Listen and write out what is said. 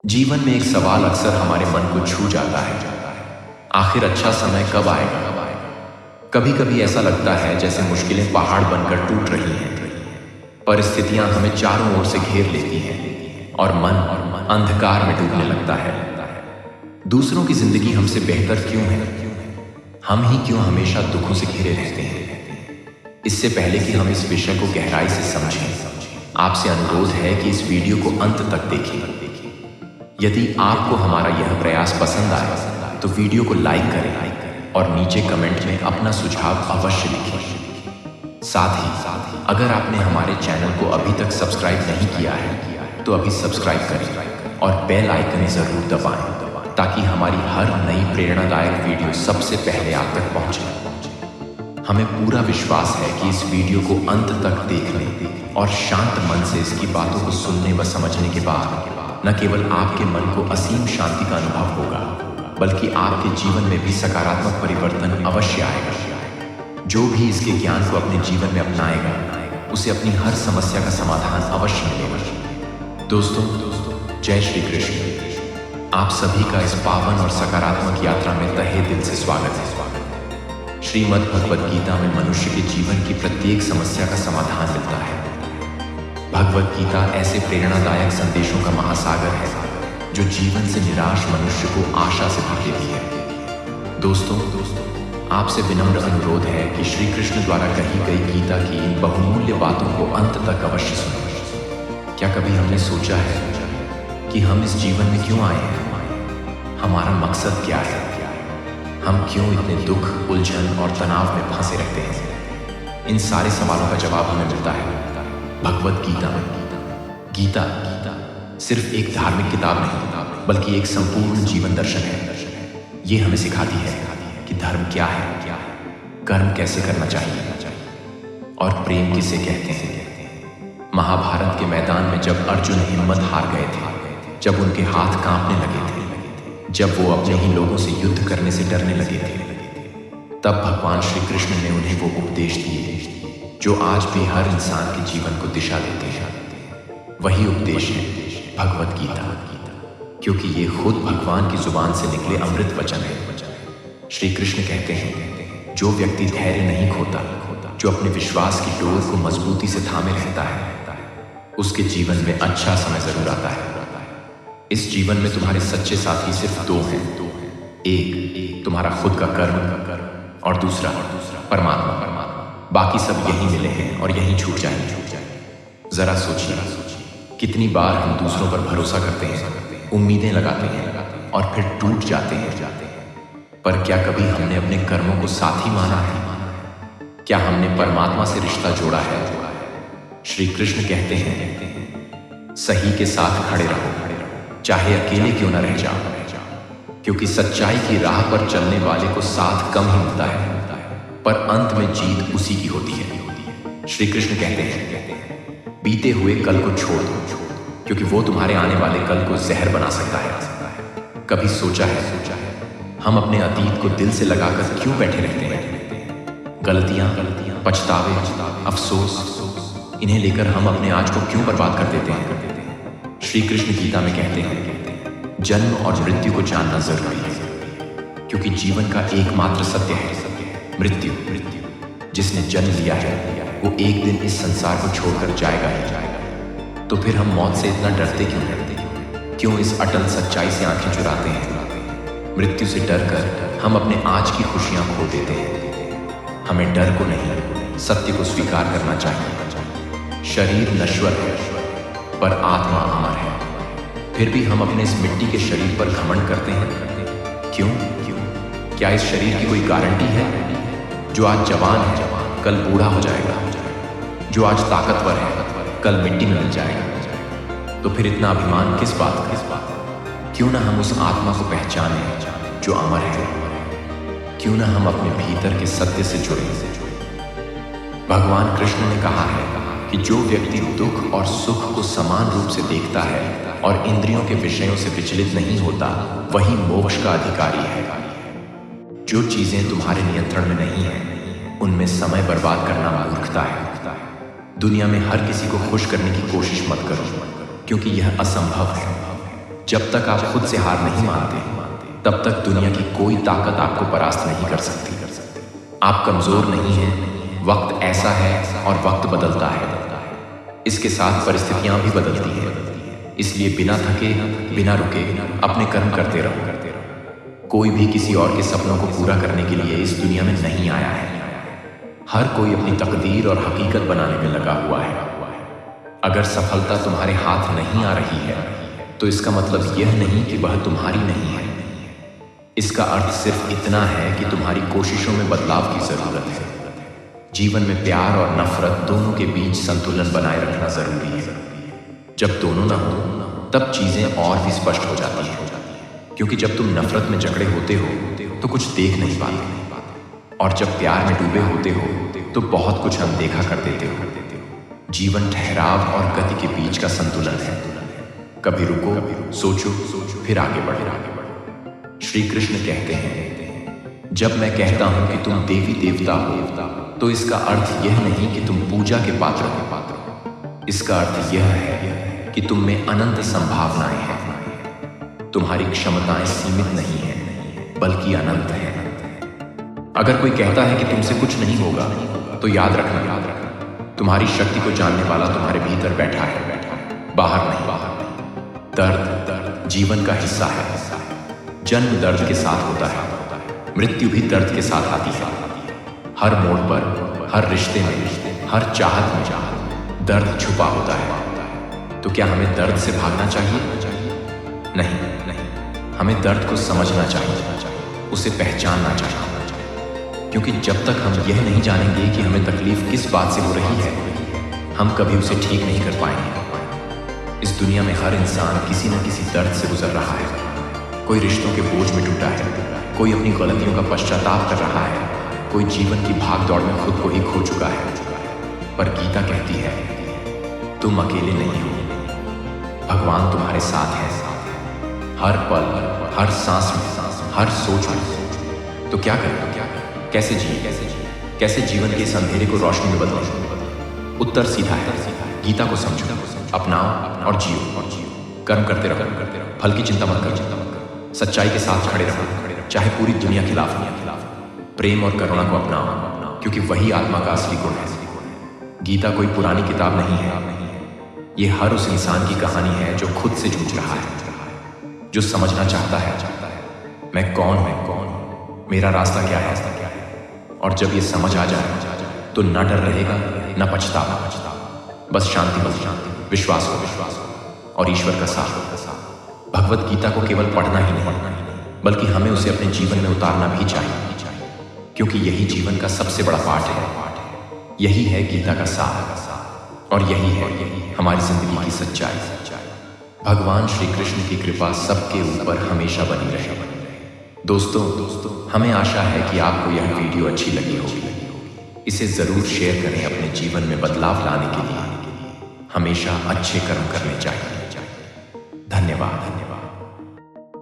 जीवन में एक सवाल अक्सर हमारे मन को छू जाता है। आखिर अच्छा समय कब आएगा? कभी कभी ऐसा लगता है जैसे मुश्किलें पहाड़ बनकर टूट रही हैं, परिस्थितियां हमें चारों ओर से घेर लेती हैं और मन अंधकार में डूबने लगता है। दूसरों की जिंदगी हमसे बेहतर क्यों है? हम ही क्यों हमेशा दुखों से घिरे रहते हैं? इससे पहले कि हम इस विषय को गहराई से समझें, आपसे अनुरोध है कि इस वीडियो को अंत तक देखें। यदि आपको हमारा यह प्रयास पसंद आए तो वीडियो को लाइक करें और नीचे कमेंट में अपना सुझाव अवश्य लिखें। साथ ही अगर आपने हमारे चैनल को अभी तक सब्सक्राइब नहीं किया है तो अभी सब्सक्राइब करें और बेल आइकन जरूर दबाएं ताकि हमारी हर नई प्रेरणादायक वीडियो सबसे पहले आप तक पहुंचे। हमें पूरा विश्वास है कि इस वीडियो को अंत तक देखने और शांत मन से इसकी बातों को सुनने व समझने के बाद न केवल आपके मन को असीम शांति का अनुभव होगा, बल्कि आपके जीवन में भी सकारात्मक परिवर्तन अवश्य आएगा। जो भी इसके ज्ञान को अपने जीवन में अपनाएगा उसे अपनी हर समस्या का समाधान अवश्य मिलेगा। दोस्तों, जय श्री कृष्ण। आप सभी का इस पावन और सकारात्मक यात्रा में तहे दिल से स्वागत है। श्रीमद् भगवद गीता में मनुष्य के जीवन की प्रत्येक समस्या का समाधान मिलता है। भगवद गीता ऐसे प्रेरणादायक संदेशों का महासागर है जो जीवन से निराश मनुष्य को आशा से भर देती है। दोस्तों, आपसे विनम्र अनुरोध है कि श्री कृष्ण द्वारा कही गई गीता की इन बहुमूल्य बातों को अंत तक अवश्य सुनें। क्या कभी हमने सोचा है कि हम इस जीवन में क्यों आए हैं? हमारा मकसद क्या है? हम क्यों इतने दुख, उलझन और तनाव में फंसे रहते हैं? इन सारे सवालों का जवाब हमें मिलता है भगवद गीता में। गीता सिर्फ एक धार्मिक किताब नहीं, बल्कि एक संपूर्ण जीवन दर्शन है। ये हमें सिखाती है कि धर्म क्या है, कर्म कैसे करना चाहिए और प्रेम किसे कहते हैं। महाभारत के मैदान में जब अर्जुन हिम्मत हार गए थे, जब उनके हाथ कांपने लगे थे, जब वो अपने ही लोगों से युद्ध करने से डरने लगे थे, तब भगवान श्री कृष्ण ने उन्हें वो उपदेश दिए जो आज भी हर इंसान के जीवन को दिशा देते हैं। वही उपदेश है भगवद गीता, क्योंकि ये खुद भगवान की जुबान से निकले अमृत वचन है। श्री कृष्ण कहते हैं, जो व्यक्ति धैर्य नहीं खोता, जो अपने विश्वास की डोर को मजबूती से थामे रहता है, उसके जीवन में अच्छा समय जरूर आता है। इस जीवन में तुम्हारे सच्चे साथी सिर्फ दो हैं। एक तुम्हारा खुद का कर्म और दूसरा परमात्मा। बाकी सब यहीं मिले हैं और यहीं छूट जाएंगे। जरा सोचिए, कितनी बार हम दूसरों पर भरोसा करते हैं, उम्मीदें लगाते हैं और फिर टूट जाते हैं। पर क्या कभी हमने अपने कर्मों को साथी माना है? क्या हमने परमात्मा से रिश्ता जोड़ा है? श्री कृष्ण कहते हैं, सही के साथ खड़े रहो, चाहे अकेले क्यों न रह जाओ, क्योंकि सच्चाई की राह पर चलने वाले को साथ कम ही मिलता है, पर अंत में जीत उसी की होती है। श्री कृष्ण कहते हैं, बीते हुए कल को छोड़ दो, क्योंकि वो तुम्हारे आने वाले कल को जहर बना सकता है। कभी सोचा है हम अपने अतीत को दिल से लगाकर क्यों बैठे रहते हैं? गलतियां, पछतावे, अफसोस, इन्हें लेकर हम अपने आज को क्यों बर्बाद कर देते हैं? श्री कृष्ण गीता में कहते हैं, जन्म और मृत्यु को जानना जरूरी है, क्योंकि जीवन का एकमात्र सत्य है मृत्यु। जिसने जन्म लिया है वो एक दिन इस संसार को छोड़कर जाएगा ही। तो फिर हम मौत से इतना डरते क्यों हैं? क्यों इस अटल सच्चाई से आंखें चुराते हैं? मृत्यु से डरकर हम अपने आज की खुशियां खो देते हैं। हमें डर को नहीं, सत्य को स्वीकार करना चाहिए। शरीर नश्वर है पर आत्मा अमर है। फिर भी हम अपने इस मिट्टी के शरीर पर घमंड करते हैं। क्यों? क्या इस शरीर की कोई गारंटी है? जो आज जवान है कल बूढ़ा हो जाएगा, जो आज ताकतवर है कल मिट्टी में मिल जाएगा। तो फिर इतना अभिमान किस बात का? क्यों ना हम उस आत्मा को पहचानें जो अमर है? क्यों ना हम अपने भीतर के सत्य से जुड़े? भगवान कृष्ण ने कहा है कि जो व्यक्ति दुख और सुख को समान रूप से देखता है और इंद्रियों के विषयों से विचलित नहीं होता, वही मोक्ष का अधिकारी है। जो चीजें तुम्हारे नियंत्रण में नहीं है, उनमें समय बर्बाद करना मूर्खता है। दुनिया में हर किसी को खुश करने की कोशिश मत करो, क्योंकि यह असंभव है। जब तक आप खुद से हार नहीं मानते, तब तक दुनिया की कोई ताकत आपको परास्त नहीं कर सकती। आप कमजोर नहीं हैं, वक्त ऐसा है और वक्त बदलता है। इसके साथ परिस्थितियां भी बदलती हैं। इसलिए बिना थके, बिना रुके अपने कर्म करते रहो। कोई भी किसी और के सपनों को पूरा करने के लिए इस दुनिया में नहीं आया है। हर कोई अपनी तकदीर और हकीकत बनाने में लगा हुआ है। अगर सफलता तुम्हारे हाथ नहीं आ रही है, तो इसका मतलब यह नहीं कि वह तुम्हारी नहीं है। इसका अर्थ सिर्फ इतना है कि तुम्हारी कोशिशों में बदलाव की जरूरत है। जीवन में प्यार और नफरत दोनों के बीच संतुलन बनाए रखना जरूरी है। जब दोनों ना हो, तब चीजें और भी स्पष्ट हो जाती हैं। क्योंकि जब तुम नफरत में जकड़े होते हो तो कुछ देख नहीं पाते, और जब प्यार में डूबे होते हो तो बहुत कुछ अनदेखा कर देते हो। जीवन ठहराव और गति के बीच का संतुलन है। कभी रुको, सोचो, फिर आगे बढ़ो। श्री कृष्ण कहते हैं, जब मैं कहता हूं कि तुम देवी देवता हो, तो इसका अर्थ यह नहीं कि तुम पूजा के पात्र हो। इसका अर्थ यह है कि तुम में अनंत संभावनाएं हैं। तुम्हारी क्षमताएं सीमित नहीं हैं, बल्कि अनंत हैं। अगर कोई कहता है कि तुमसे कुछ नहीं होगा, तो याद रखना, तुम्हारी शक्ति को जानने वाला तुम्हारे भीतर बैठा है, बाहर नहीं। दर्द जीवन का हिस्सा है। जन्म दर्द के साथ होता है, मृत्यु भी दर्द के साथ आती है। हर मोड़ पर, हर रिश्ते में, हर चाहत में दर्द छुपा होता है। तो क्या हमें दर्द से भागना चाहिए? नहीं, हमें दर्द को समझना चाहिए, उसे पहचानना चाहिए। क्योंकि जब तक हम यह नहीं जानेंगे कि हमें तकलीफ किस बात से हो रही है, हम कभी उसे ठीक नहीं कर पाएंगे। इस दुनिया में हर इंसान किसी न किसी दर्द से गुजर रहा है। कोई रिश्तों के बोझ में टूटा है, कोई अपनी गलतियों का पश्चाताप कर रहा है, कोई जीवन की भाग दौड़ में खुद को ही खो चुका है। पर गीता कहती है, तुम अकेले नहीं हो, भगवान तुम्हारे साथ है। हर पल, हर सांस में, हर सोच में। तो क्या करें? कैसे जिए? कैसे जीवन के इस अंधेरे को रोशनी में बदलें? उत्तर सीधा है, गीता को समझो, अपनाओ और जियो। कर्म करते रहो, फल की चिंता मत करो। सच्चाई के साथ खड़े रहो, चाहे पूरी दुनिया खिलाफ हो। प्रेम और करुणा को अपनाओ, क्योंकि वही आत्मा का असली गुण है। गीता कोई पुरानी किताब नहीं है, ये हर उस इंसान की कहानी है जो खुद से जूझ रहा है, जो समझना चाहता है मैं कौन हूं, मेरा रास्ता क्या है। और जब ये समझ आ जाए तो न डर रहेगा, न पछतावा, बस शांति, विश्वास हो और ईश्वर का साथ। भगवत गीता को केवल पढ़ना ही नहीं, बल्कि हमें उसे अपने जीवन में उतारना भी चाहिए, क्योंकि यही जीवन का सबसे बड़ा पाठ है। यही है गीता का सार, और यही है हमारी जिंदगी की सच्चाई। भगवान श्री कृष्ण की कृपा सबके ऊपर हमेशा बनी रहे। दोस्तों, हमें आशा है कि आपको यह वीडियो अच्छी लगी होगी। इसे जरूर शेयर करें। अपने जीवन में बदलाव लाने के लिए हमेशा अच्छे कर्म करने चाहिए। धन्यवाद।